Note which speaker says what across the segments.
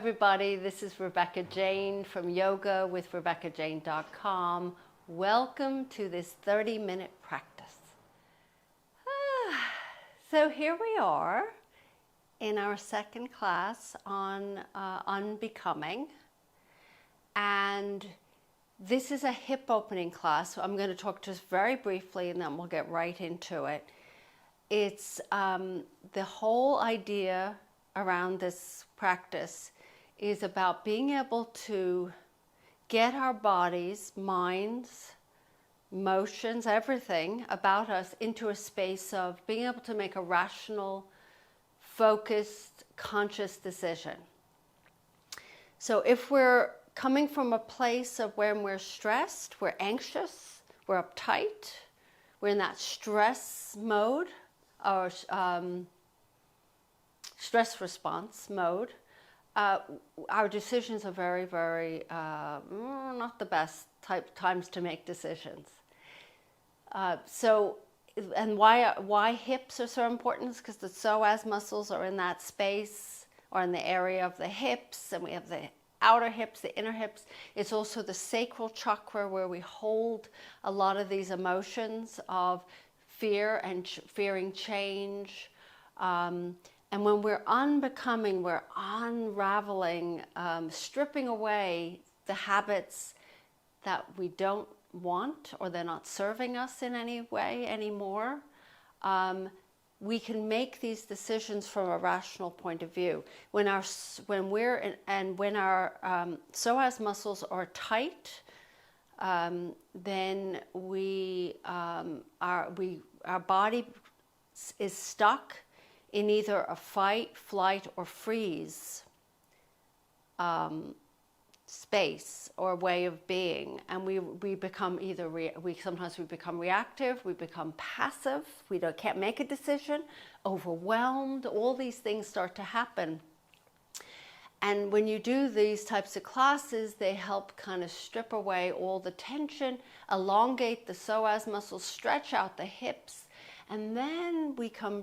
Speaker 1: everybody. This is Rebecca Jane from yogawithrebeccajane.com. Welcome to this 30-minute practice. So here we are in our second class on Unbecoming. And this is a hip opening class. So I'm going to talk just very briefly and then we'll get right into it. It's the whole idea around this practice is about being able to get our bodies, minds, emotions, everything about us into a space of being able to make a rational, focused, conscious decision. So if we're coming from a place of when we're stressed, we're anxious, we're uptight, we're in that stress mode, or stress response mode, our decisions are very, very not the best times to make decisions. And why hips are so important is because the psoas muscles are in that space or in the area of the hips, and we have the outer hips, the inner hips. It's also the sacral chakra where we hold a lot of these emotions of fear and fearing change. And when we're unbecoming, we're unraveling, stripping away the habits that we don't want or they're not serving us in any way anymore. We can make these decisions from a rational point of view. When our psoas muscles are tight, then our body is stuck in either a fight, flight, or freeze space or way of being, and we become sometimes we become reactive, we become passive, can't make a decision, overwhelmed. All these things start to happen. And when you do these types of classes, they help kind of strip away all the tension, elongate the psoas muscles, stretch out the hips, and then we can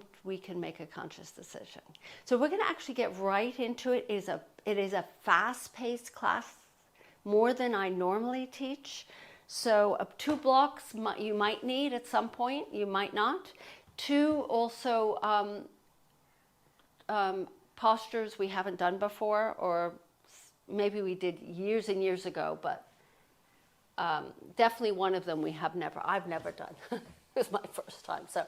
Speaker 1: make a conscious decision. So we're going to actually get right into it. It is a fast-paced class, more than I normally teach. So 2 blocks you might need at some point, you might not. 2 also postures we haven't done before, or maybe we did years and years ago, but definitely one of them I've never done. It was my first time, so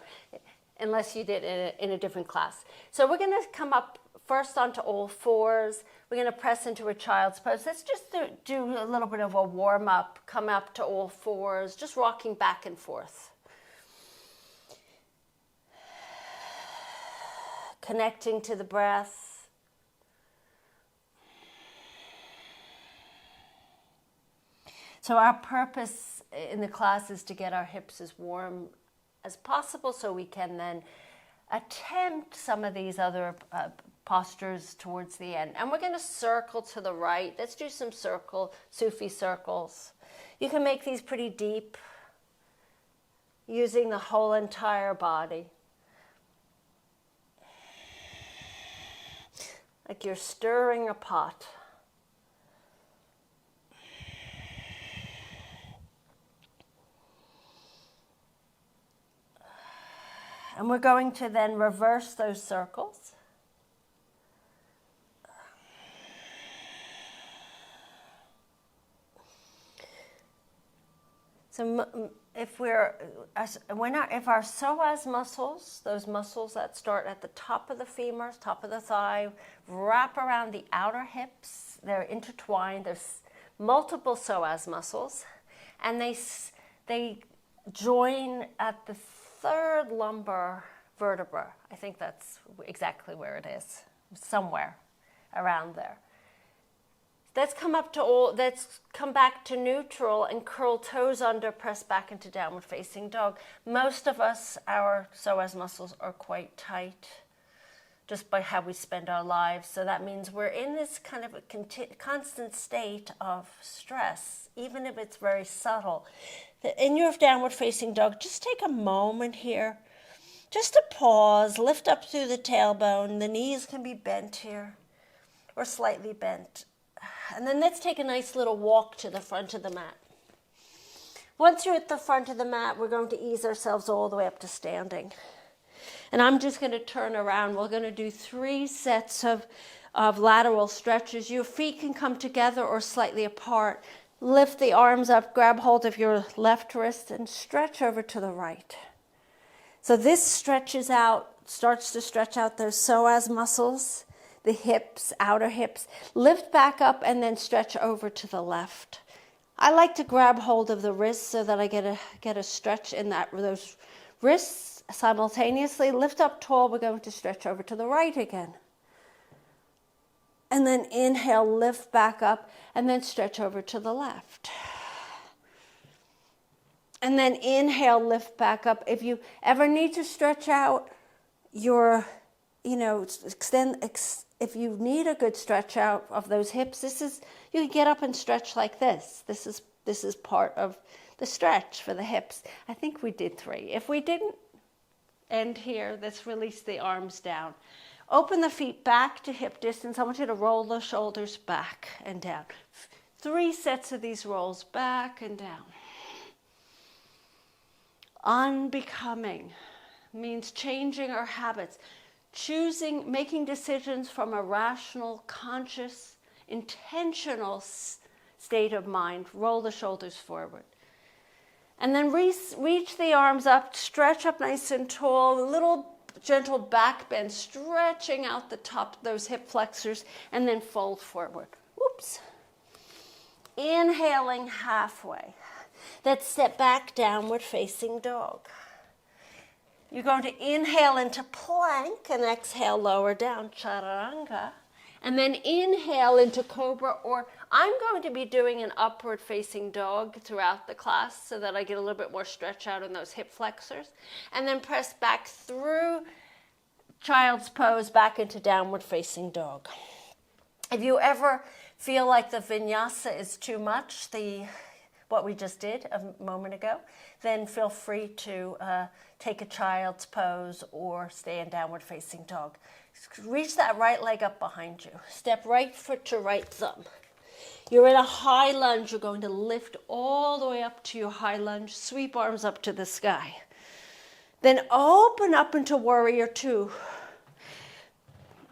Speaker 1: unless you did it in a different class. So we're going to come up first onto all fours. We're going to press into a child's pose. Let's just do a little bit of a warm-up, come up to all fours, just rocking back and forth. Connecting to the breath. So our purpose in the class is to get our hips as warm as possible so we can then attempt some of these other postures towards the end. And we're going to circle to the right. Let's do some Sufi circles. You can make these pretty deep using the whole entire body. Like you're stirring a pot. And we're going to then reverse those circles. So if our psoas muscles, those muscles that start at the top of the femurs, top of the thigh, wrap around the outer hips, they're intertwined. There's multiple psoas muscles, and they join at the 3rd lumbar vertebra. I think that's exactly where it is, somewhere around there. Let's come back to neutral and curl toes under, press back into downward facing dog. Most of us, our psoas muscles are quite tight just by how we spend our lives. So that means we're in this kind of a constant state of stress, even if it's very subtle. In your downward facing dog, just take a moment here, just to pause, lift up through the tailbone. The knees can be bent here.
Speaker 2: or slightly bent. And then let's take a nice little walk to the front of the mat. Once you're at the front of the mat, we're going to ease ourselves all the way up to standing. And I'm just going to turn around. We're going to do 3 sets of lateral stretches. Your feet can come together or slightly apart. Lift the arms up, grab hold of your left wrist and stretch over to the right. So this stretches out, starts to stretch out those psoas muscles, the hips, outer hips. Lift back up and then stretch over to the left. I like to grab hold of the wrists so that I get a stretch in those wrists simultaneously. Lift up tall. We're going to stretch over to the right again. And then inhale, lift back up, and then stretch over to the left. And then inhale, lift back up. If you ever need to stretch out your, if you need a good stretch out of those hips, you can get up and stretch like this. This is part of the stretch for the hips. I think we did 3. If we didn't end here, let's release the arms down. Open the feet back to hip distance. I want you to roll the shoulders back and down. 3 sets of these rolls back and down. Unbecoming means changing our habits, making decisions from a rational, conscious, intentional state of mind. Roll the shoulders forward. And then reach the arms up, stretch up nice and tall, a little gentle back bend, stretching out the top of those hip flexors, and then fold forward. Whoops. Inhaling halfway. Let's step back, downward facing dog. You're going to inhale into plank and exhale lower down, chaturanga. And then inhale into cobra, or I'm going to be doing an upward facing dog throughout the class so that I get a little bit more stretch out in those hip flexors. And then press back through child's pose back into downward facing dog. If you ever feel like the vinyasa is too much, what we just did a moment ago, then feel free to take a child's pose or stay in downward facing dog. Reach that right leg up behind you. Step right foot to right thumb. You're in a high lunge. You're going to lift all the way up to your high lunge. Sweep arms up to the sky. Then open up into warrior 2.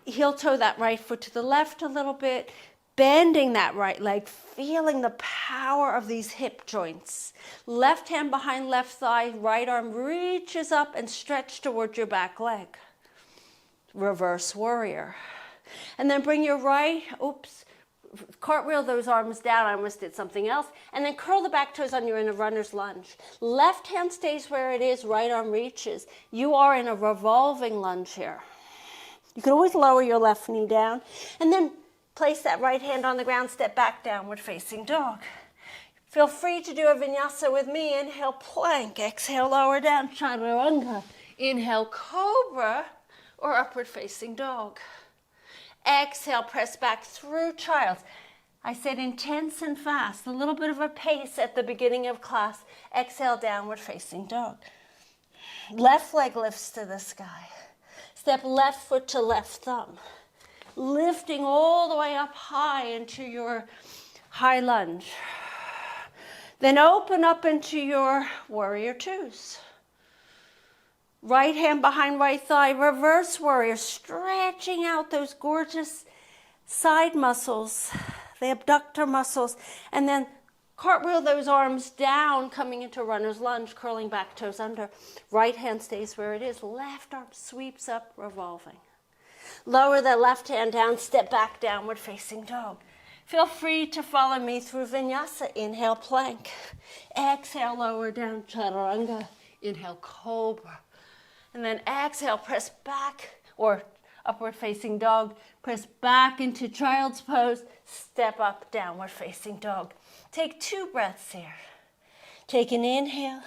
Speaker 2: Heel toe that right foot to the left a little bit. Bending that right leg, feeling the power of these hip joints. Left hand behind left thigh, right arm reaches up and stretch towards your back leg. Reverse warrior. And then bring your cartwheel those arms down. I almost did something else. And then curl the back toes on. You're in a runner's lunge. Left hand stays where it is, right arm reaches. You are in a revolving lunge here. You can always lower your left knee down. And then place that right hand on the ground, step back, downward facing dog. Feel free to do a vinyasa with me. Inhale, plank. Exhale, lower down, chaturanga. Inhale, cobra or upward facing dog. Exhale, press back through child's. I said intense and fast, a little bit of a pace at the beginning of class. Exhale, downward facing dog. Left leg lifts to the sky. Step left foot to left thumb. Lifting all the way up high into your high lunge. Then open up into your warrior 2s. Right hand behind right thigh, reverse warrior, stretching out those gorgeous side muscles, the abductor muscles, and then cartwheel those arms down, coming into runner's lunge, curling back toes under. Right hand stays where it is, left arm sweeps up, revolving. Lower the left hand down, step back, downward facing dog. Feel free to follow me through vinyasa. Inhale, plank. Exhale, lower down, chaturanga. Inhale, cobra. And then exhale, press back, or upward facing dog. Press back into child's pose. Step up, downward facing dog. Take 2 breaths here. Take an inhale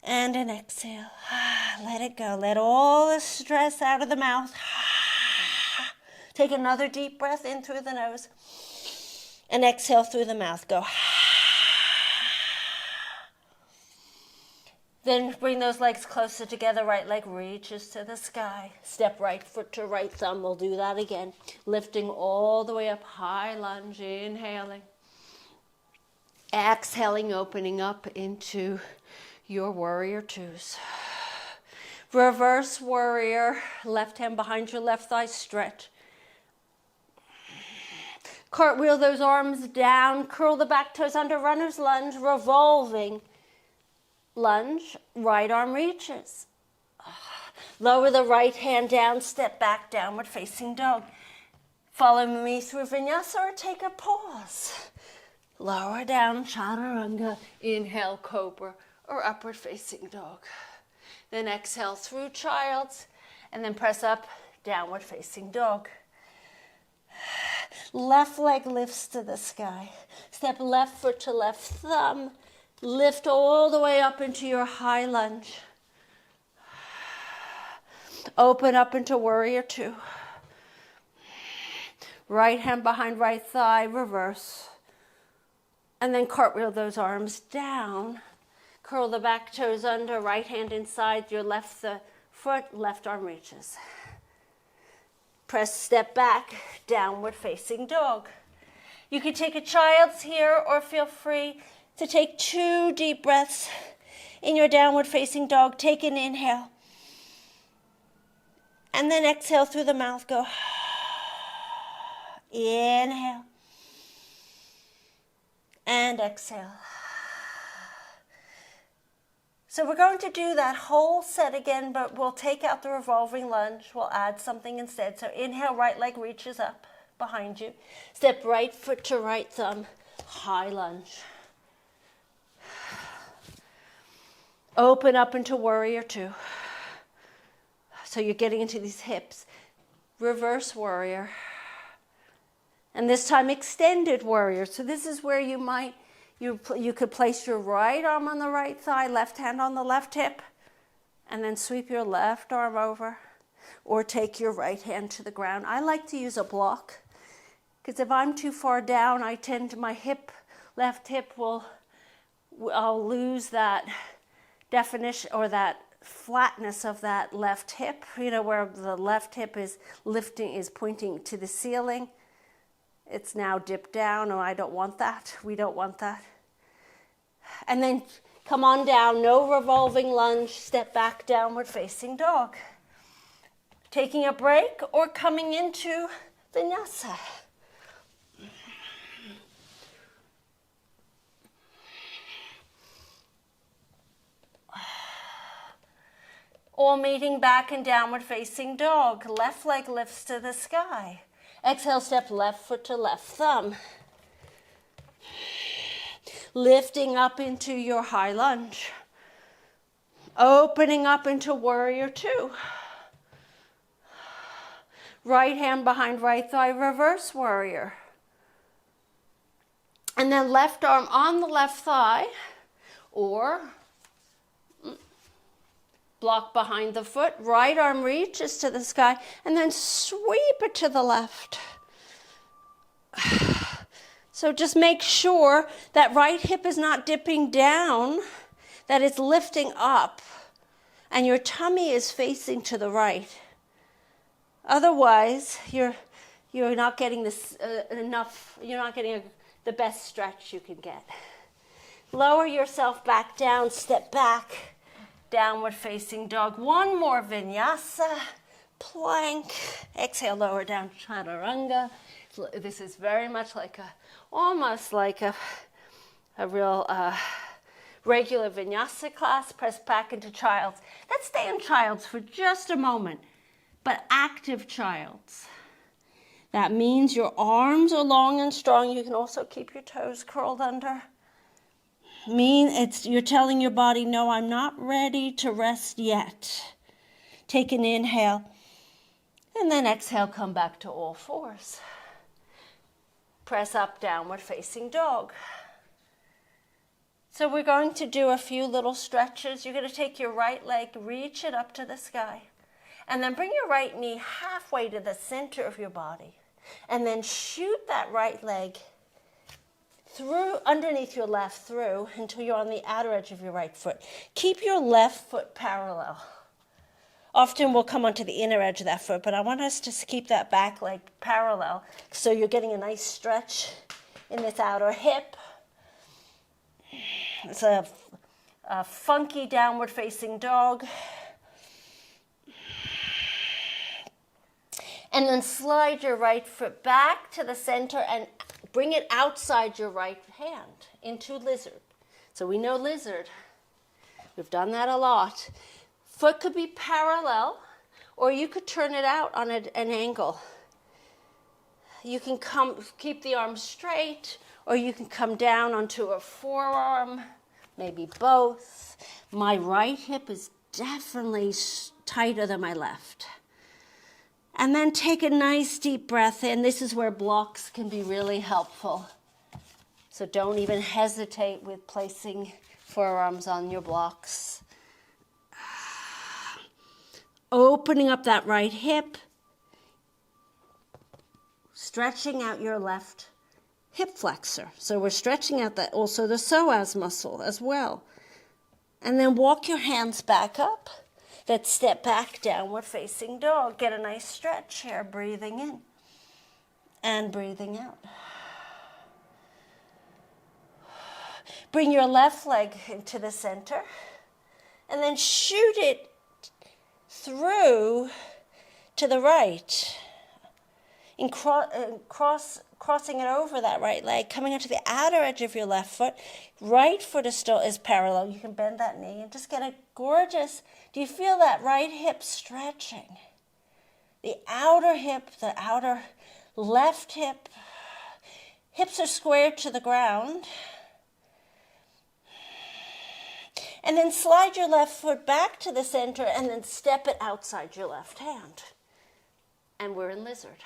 Speaker 2: and an exhale. Let it go. Let all the stress out of the mouth. Take another deep breath in through the nose and exhale through the mouth. Go. Then bring those legs closer together. Right leg reaches to the sky. Step right foot to right thumb. We'll do that again. Lifting all the way up, high lunge, inhaling. Exhaling, opening up into your warrior twos. Reverse warrior, left hand behind your left thigh, stretch. Cartwheel those arms down, curl the back toes under, runner's lunge, revolving lunge, right arm reaches. Lower the right hand down, step back, downward facing dog. Follow me through vinyasa or take a pause. Lower down, chaturanga, inhale, cobra or upward facing dog. Then exhale through child's, and then press up, downward facing dog. Left leg lifts to the sky. Step left foot to left thumb. Lift all the way up into your high lunge. Open up into warrior two. Right hand behind right thigh, reverse. And then cartwheel those arms down. Curl the back toes under, right hand inside your left foot, left arm reaches. Press step back, downward facing dog. You can take a child's here or feel free to take 2 deep breaths in your downward facing dog. Take an inhale. And then exhale through the mouth. Go. Inhale. And exhale. So we're going to do that whole set again, but we'll take out the revolving lunge. We'll add something instead. So inhale, right leg reaches up behind you. Step right foot to right thumb, high lunge. Open up into warrior two. So you're getting into these hips. Reverse warrior. And this time extended warrior. So this is where you could place your right arm on the right thigh, left hand on the left hip, and then sweep your left arm over, or take your right hand to the ground. I like to use a block, because if I'm too far down, I tend to, my left hip I'll lose that definition or that flatness of that left hip, where the left hip is pointing to the ceiling. It's now dipped down. Oh, I don't want that. We don't want that. And then come on down, no revolving lunge, step back, downward facing dog. Taking a break or coming into vinyasa. All meeting back in downward facing dog. Left leg lifts to the sky. Exhale, step left foot to left thumb. Lifting up into your high lunge. Opening up into warrior two. Right hand behind right thigh, reverse warrior. And then left arm on the left thigh, or block behind the foot, right arm reaches to the sky, and then sweep it to the left. So just make sure that right hip is not dipping down, that it's lifting up, and your tummy is facing to the right. Otherwise, you're not getting this enough. You're not getting the best stretch you can get. Lower yourself back down, step back. Downward facing dog. One more vinyasa. Plank. Exhale, lower down, chaturanga. This is very much almost like a real regular vinyasa class. Press back into child's. Let's stay in child's for just a moment, but active child's. That means your arms are long and strong. You can also keep your toes curled under. You're telling your body, no, I'm not ready to rest yet. Take an inhale. And then exhale, come back to all fours. Press up, downward facing dog. So we're going to do a few little stretches. You're going to take your right leg, reach it up to the sky. And then bring your right knee halfway to the center of your body. And then shoot that right leg through, underneath your left through until you're on the outer edge of your right foot. Keep your left foot parallel. Often we'll come onto the inner edge of that foot, but I want us to keep that back leg parallel so you're getting a nice stretch in this outer hip. It's a funky downward facing dog. And then slide your right foot back to the center and bring it outside your right hand into lizard. So we know lizard. We've done that a lot. Foot could be parallel, or you could turn it out on an angle. You can keep the arms straight, or you can come down onto a forearm, maybe both. My right hip is definitely tighter than my left. And then take a nice deep breath in. This is where blocks can be really helpful. So don't even hesitate with placing forearms on your blocks. Opening up that right hip. Stretching out your left hip flexor. So we're stretching out that also the psoas muscle as well. And then walk your hands back up. That step back, downward facing dog. Get a nice stretch here, breathing in and breathing out. Bring your left leg into the center and then shoot it through to the right. And crossing it over that right leg, coming onto the outer edge of your left foot. Right foot is parallel. You can bend that knee and just get a gorgeous, do you feel that right hip stretching? The outer hip, the outer left hip. Hips are squared to the ground. And then slide your left foot back to the center and then step it outside your left hand. And we're in lizard.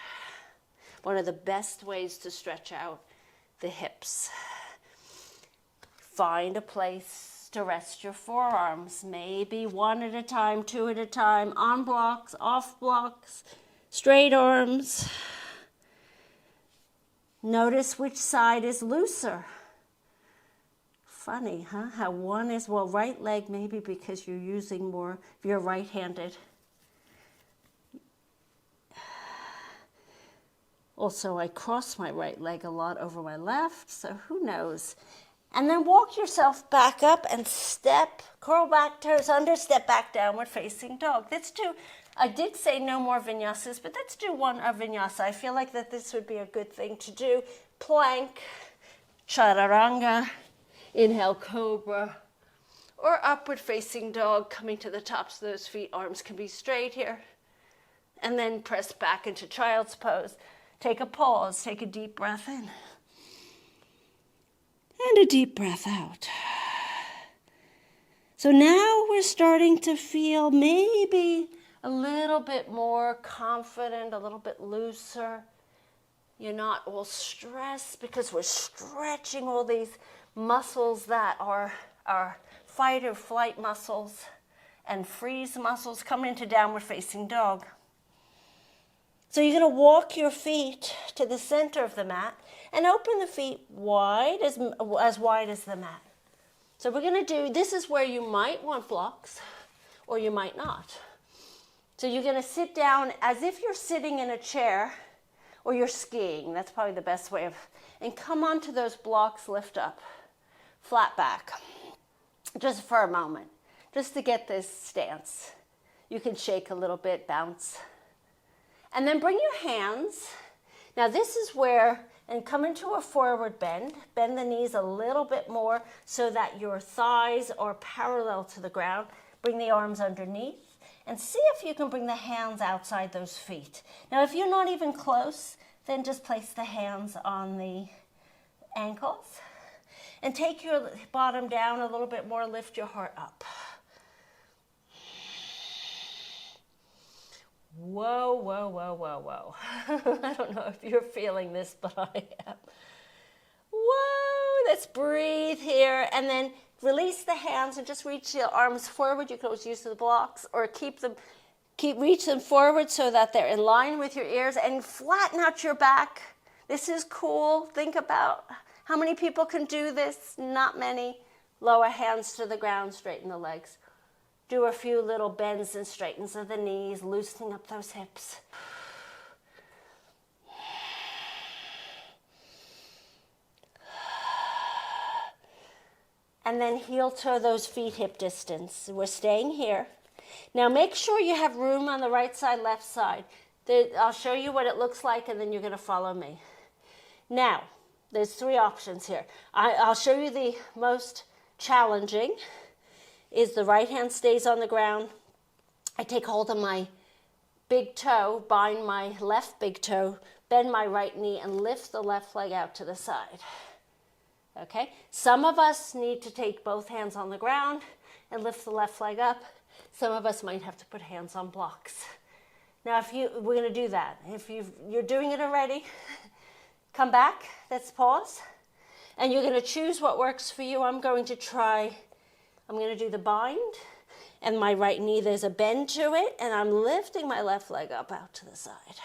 Speaker 2: One of the best ways to stretch out the hips. Find a place to rest your forearms, maybe one at a time, two at a time, on blocks, off blocks, straight arms. Notice which side is looser. Funny, huh? How one is, well, right leg maybe because you're using more, if you're right-handed. Also, I cross my right leg a lot over my left, so who knows? And then walk yourself back up and step, curl back, toes under, step back, downward facing dog. Let's do, I did say no more vinyasas, but let's do one vinyasa. I feel like that this would be a good thing to do. Plank, chaturanga, inhale, cobra, or upward facing dog, coming to the tops of those feet. Arms can be straight here. And then press back into child's pose. Take a pause, take a deep breath in. And a deep breath out. So now we're starting to feel maybe a little bit more confident, a little bit looser. You're not all stressed because we're stretching all these muscles that are our fight or flight muscles and freeze muscles coming into downward facing dog. So you're going to walk your feet to the center of the mat and open the feet wide, as wide as the mat. So we're going to do, this is where you might want blocks or you might not. So you're going to sit down as if you're sitting in a chair or you're skiing. That's probably the best way of, and come onto those blocks, lift up, flat back, just for a moment, just to get this stance. You can shake a little bit, bounce. And then bring your hands. Now this is where, and come into a forward bend. Bend the knees a little bit more so that your thighs are parallel to the ground. Bring the arms underneath. And see if you can bring the hands outside those feet. Now if you're not even close, then just place the hands on the ankles. And take your bottom down a little bit more, lift your heart up. Whoa, whoa, whoa, whoa, whoa. I don't know if you're feeling this, but I am. Whoa, let's breathe here. And then release the hands and just reach your arms forward. You can always use the blocks or reach them forward so that they're in line with your ears and flatten out your back. This is cool. Think about How many people can do this? Not many. Lower hands to the ground, straighten the legs. Do a few little bends and straightens of the knees, loosening up those hips. And then heel toe those feet hip distance. We're staying here. Now make sure you have room on the right side, left side. I'll show you what it looks like and then you're going to follow me. Now, there's 3 options here. I'll show you the most challenging is the right hand stays on the ground. I take hold of my big toe, bind my left big toe, bend my right knee and lift the left leg out to the side. Okay, some of us need to take both hands on the ground and lift the left leg up. Some of us might have to put hands on blocks. Now, we're going to do that. If you're doing it already, come back. Let's pause, and you're going to choose what works for you. I'm going to do the bind, and my right knee. There's a bend to it, and I'm lifting my left leg up out to the side.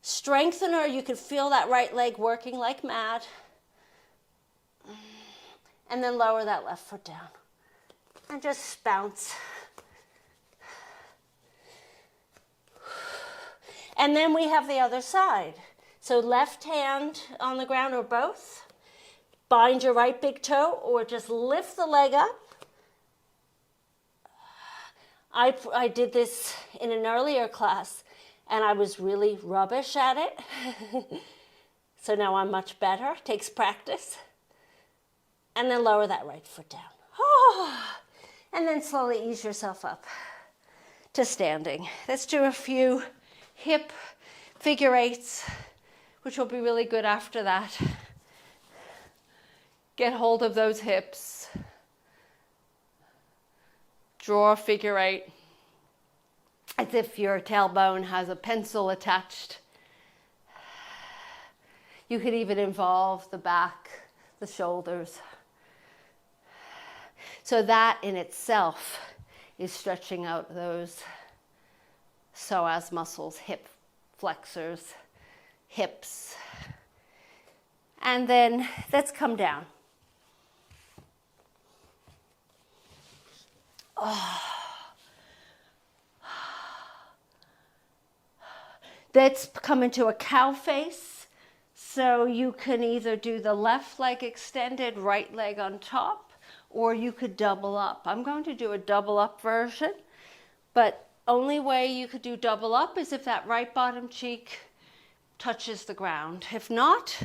Speaker 2: Strengthener. You can feel that right leg working like mad. And then lower that left foot down and just bounce. And then we have the other side. So left hand on the ground or both. Bind your right big toe or just lift the leg up. I did this in an earlier class and I was really rubbish at it. So now I'm much better. Takes practice. And then lower that right foot down. Oh, and then slowly ease yourself up to standing. Let's do a few hip figure 8s, which will be really good after that. Get hold of those hips. Draw a figure 8 as if your tailbone has a pencil attached. You could even involve the back, the shoulders. So that in itself is stretching out those psoas muscles, hip flexors, hips. And then let's come down. Oh. Let's come into a cow face. So you can either do the left leg extended, right leg on top, or you could double up. I'm going to do a double up version, but only way you could do double up is if that right bottom cheek touches the ground. If not,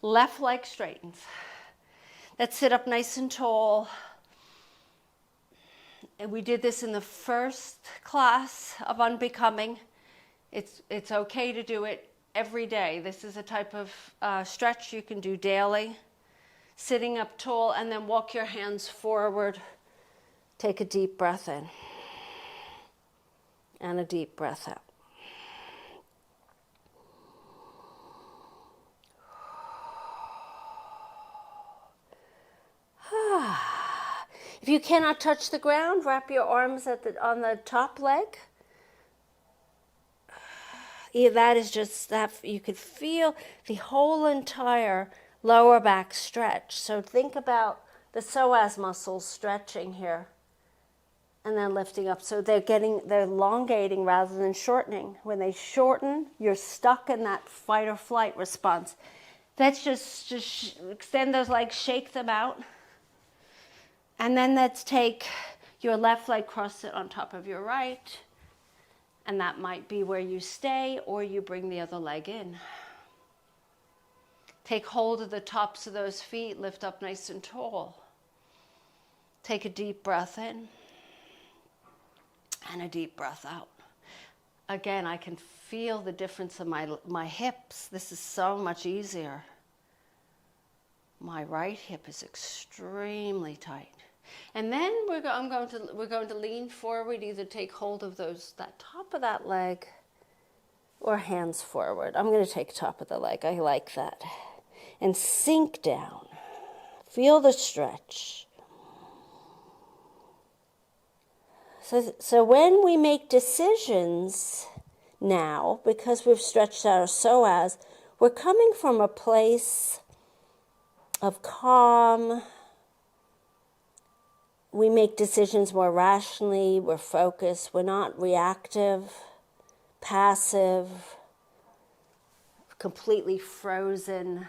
Speaker 2: left leg straightens. Let's sit up nice and tall. And we did this in the first class of Unbecoming. It's okay to do it every day. This is a type of stretch you can do daily. Sitting up tall and then walk your hands forward. Take a deep breath in and a deep breath out. If you cannot touch the ground, wrap your arms on the top leg. Yeah, that is just that you could feel the whole entire lower back stretch. So think about the psoas muscles stretching here and then lifting up. So they're elongating rather than shortening. When they shorten, you're stuck in that fight or flight response. Let's just extend those legs, shake them out. And then let's take your left leg, cross it on top of your right. And that might be where you stay or you bring the other leg in. Take hold of the tops of those feet, lift up nice and tall. Take a deep breath in and a deep breath out. Again, I can feel the difference in my hips. This is so much easier. My right hip is extremely tight. And then we're going to lean forward, either take hold of that top of that leg or hands forward. I'm going to take top of the leg. I like that. And sink down. Feel the stretch. So when we make decisions now, because we've stretched out our psoas, we're coming from a place of calm. We make decisions more rationally, we're focused, we're not reactive, passive,
Speaker 1: completely frozen,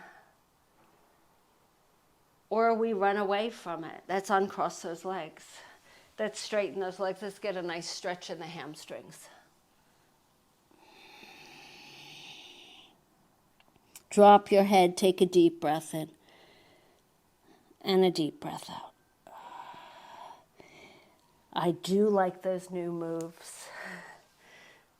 Speaker 1: or we run away from it. Let's uncross those legs. Let's straighten those legs. Let's get a nice stretch in the hamstrings.
Speaker 2: Drop your head, take a deep breath in, and a deep breath out.
Speaker 1: I do like those new moves.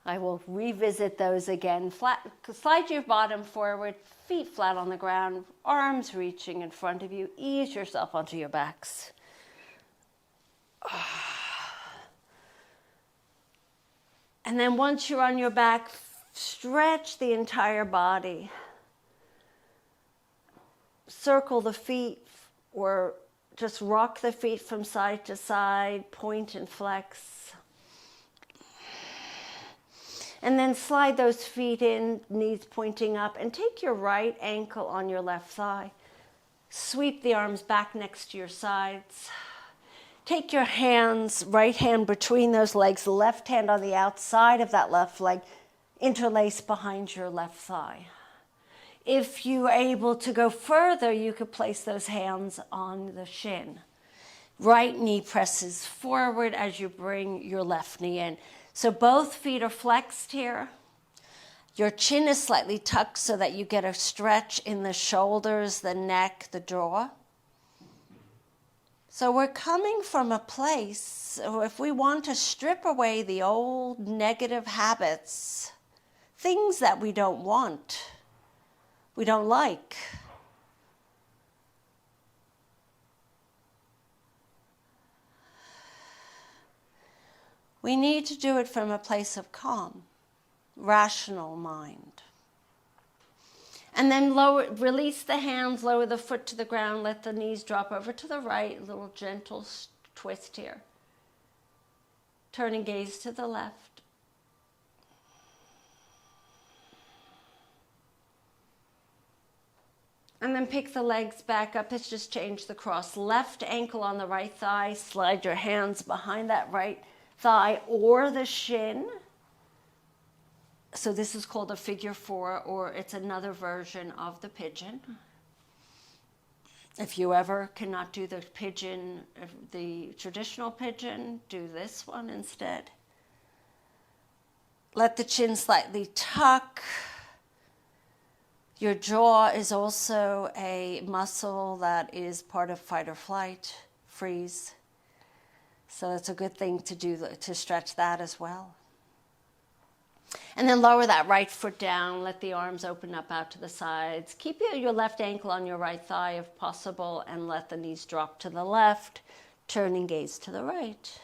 Speaker 1: I will revisit those again. Slide your bottom forward, feet flat on the ground, arms reaching in front of you. Ease yourself onto your backs. And then once you're on your back, stretch the entire body. Circle the feet or just rock the feet from side to side, point and flex. And then slide those feet in, knees pointing up, and take your right ankle on your left thigh. Sweep the arms back next to your sides. Take your hands, right hand between those legs, left hand on the outside of that left leg, interlace behind your left thigh. If you're able to go further, you could place those hands on the shin. Right knee presses forward as you bring your left knee in. So both feet are flexed here. Your chin is slightly tucked so that you get a stretch in the shoulders, the neck, the jaw. So we're coming from a place, if we want to strip away the old negative habits, things that we don't want, we don't like. We need to do it from a place of calm, rational mind. And then release the hands, lower the foot to the ground, let the knees drop over to the right, a little gentle twist here. Turn and gaze to the left. And then pick the legs back up. Let's just change the cross. Left ankle on the right thigh. Slide your hands behind that right thigh or the shin. So this is called a figure four, or it's another version of the pigeon. If you ever cannot do the pigeon, the traditional pigeon, do this one instead. Let the chin slightly tuck. Your jaw is also a muscle that is part of fight or flight, freeze. So it's a good thing to do, to stretch that as well. And then lower that right foot down. Let the arms open up out to the sides. Keep your left ankle on your right thigh if possible, and let the knees drop to the left. Turn and gaze to the right.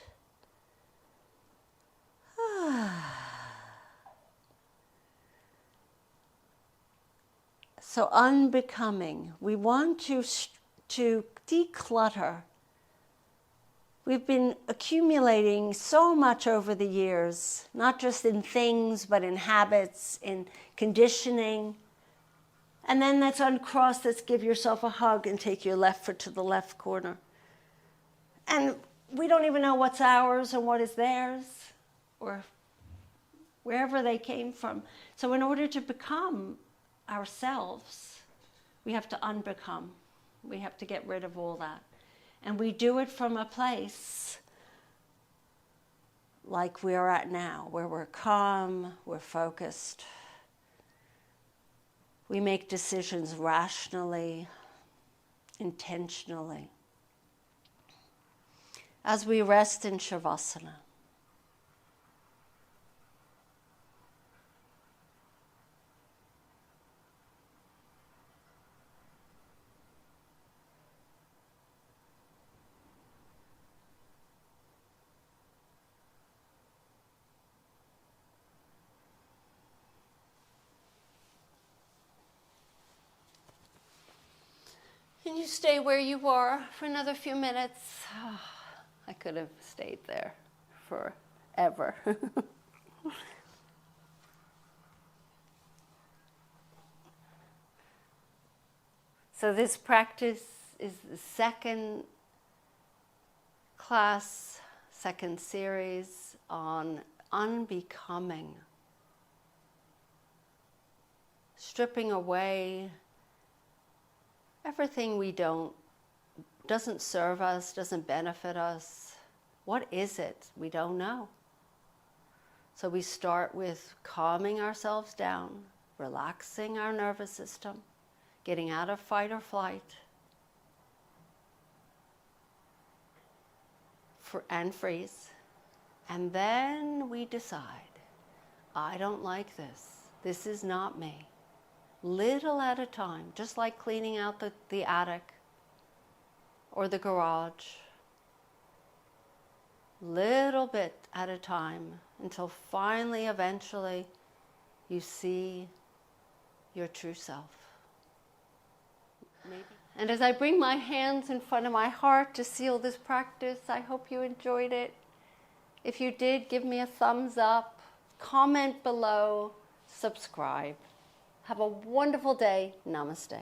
Speaker 1: So unbecoming. We want to declutter. We've been accumulating so much over the years, not just in things, but in habits, in conditioning. And then let's uncross, let's give yourself a hug and take your left foot to the left corner. And we don't even know what's ours and what is theirs, or wherever they came from. So in order to become ourselves, we have to unbecome. We have to get rid of all that. And we do it from a place like we are at now, where we're calm, we're focused. We make decisions rationally, intentionally. As we rest in shavasana. Can you stay where you are for another few minutes? Oh, I could have stayed there forever. So this practice is the second class, second series on unbecoming. Stripping away everything doesn't serve us, doesn't benefit us. What is it? We don't know. So we start with calming ourselves down, relaxing our nervous system, getting out of fight or flight, and freeze. And then we decide, I don't like this. This is not me. Little at a time, just like cleaning out the attic or the garage. Little bit at a time until finally, eventually, you see your true self. Maybe. And as I bring my hands in front of my heart to seal this practice, I hope you enjoyed it. If you did, give me a thumbs up, comment below, subscribe. Have a wonderful day. Namaste.